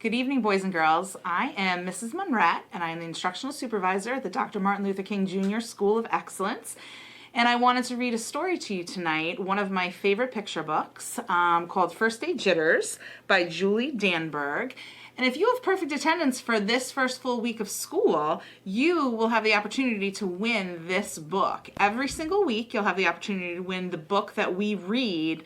Good evening, boys and girls. I am Mrs. Munrett, and I am the instructional supervisor at the Dr. Martin Luther King Jr. School of Excellence. And I wanted to read a story to you tonight, one of my favorite picture books, called First Day Jitters by Julie Danneberg. And if you have perfect attendance for this first full week of school, you will have the opportunity to win this book. Every single week, you'll have the opportunity to win the book that we read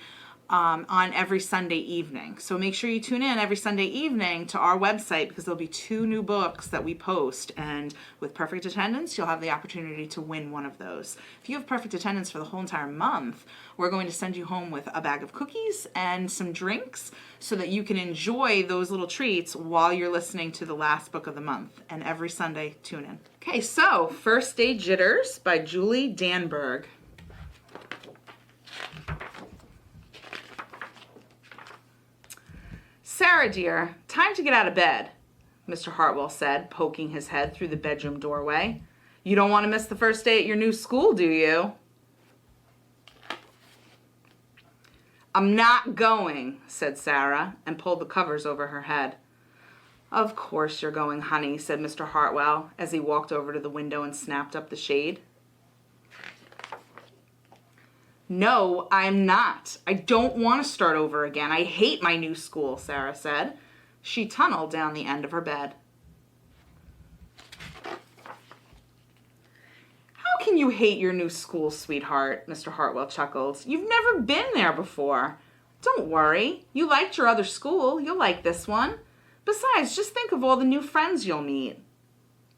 on every Sunday evening. So make sure you tune in every Sunday evening to our website because there'll be 2 new books that we post, and with perfect attendance you'll have the opportunity to win one of those. If you have perfect attendance for the whole entire month, we're going to send you home with a bag of cookies and some drinks so that you can enjoy those little treats while you're listening to the last book of the month. And every Sunday, tune in. Okay, so First Day Jitters by Julie Danneberg. Sarah, dear, time to get out of bed, Mr. Hartwell said, poking his head through the bedroom doorway. You don't want to miss the first day at your new school, do you? I'm not going, said Sarah, and pulled the covers over her head. Of course you're going, honey, said Mr. Hartwell, as he walked over to the window and snapped up the shade. No, I'm not. I don't want to start over again. I hate my new school, Sarah said. She tunneled down the end of her bed. How can you hate your new school, sweetheart? Mr. Hartwell chuckled. You've never been there before. Don't worry. You liked your other school. You'll like this one. Besides, just think of all the new friends you'll meet.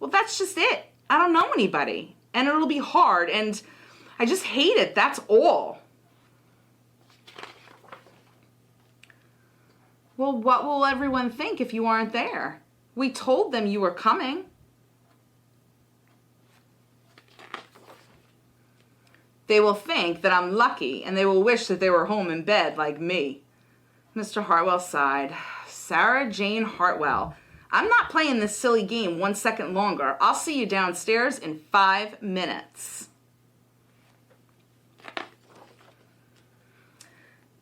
Well, that's just it. I don't know anybody. And it'll be hard, and I just hate it, that's all. Well, what will everyone think if you aren't there? We told them you were coming. They will think that I'm lucky, and they will wish that they were home in bed like me. Mr. Hartwell sighed. Sarah Jane Hartwell, I'm not playing this silly game 1 second longer. I'll see you downstairs in 5 minutes.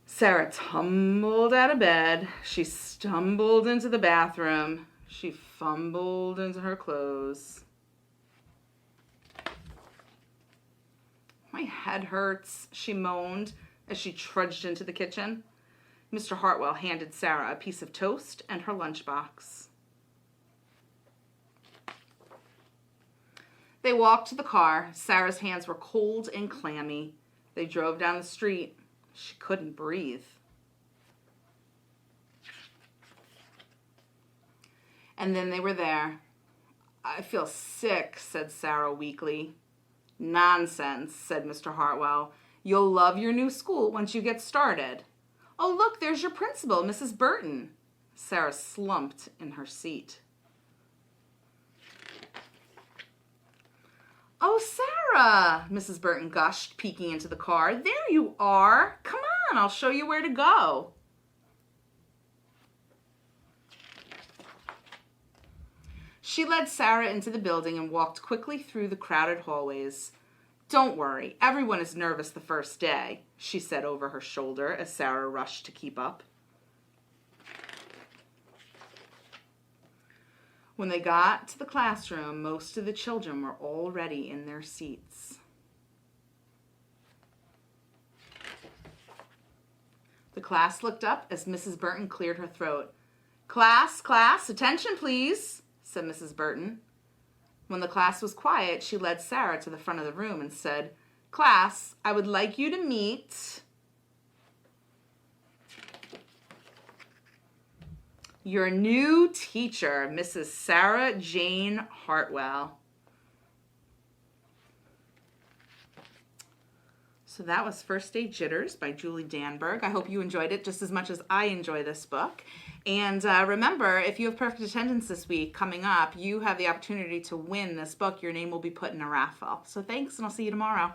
Sarah tumbled out of bed. She stumbled into the bathroom. She fumbled into her clothes. My head hurts, she moaned as she trudged into the kitchen. Mr. Hartwell handed Sarah a piece of toast and her lunchbox. They walked to the car. Sarah's hands were cold and clammy. They drove down the street. She couldn't breathe. And then they were there. I feel sick, said Sarah weakly. Nonsense, said Mr. Hartwell. You'll love your new school once you get started. Oh, look, there's your principal, Mrs. Burton. Sarah slumped in her seat. Oh, Sarah, Mrs. Burton gushed, peeking into the car. There you are. Come on, I'll show you where to go. She led Sarah into the building and walked quickly through the crowded hallways. Don't worry, everyone is nervous the first day, she said over her shoulder as Sarah rushed to keep up. When they got to the classroom, most of the children were already in their seats. The class looked up as Mrs. Burton cleared her throat. Class, attention please, said Mrs. Burton. When the class was quiet, she led Sarah to the front of the room and said, Class, I would like you to meet your new teacher, Mrs. Sarah Jane Hartwell. So that was First Day Jitters by Julie Danneberg. I hope you enjoyed it just as much as I enjoy this book. And remember, if you have perfect attendance this week coming up, you have the opportunity to win this book. Your name will be put in a raffle. So thanks, and I'll see you tomorrow.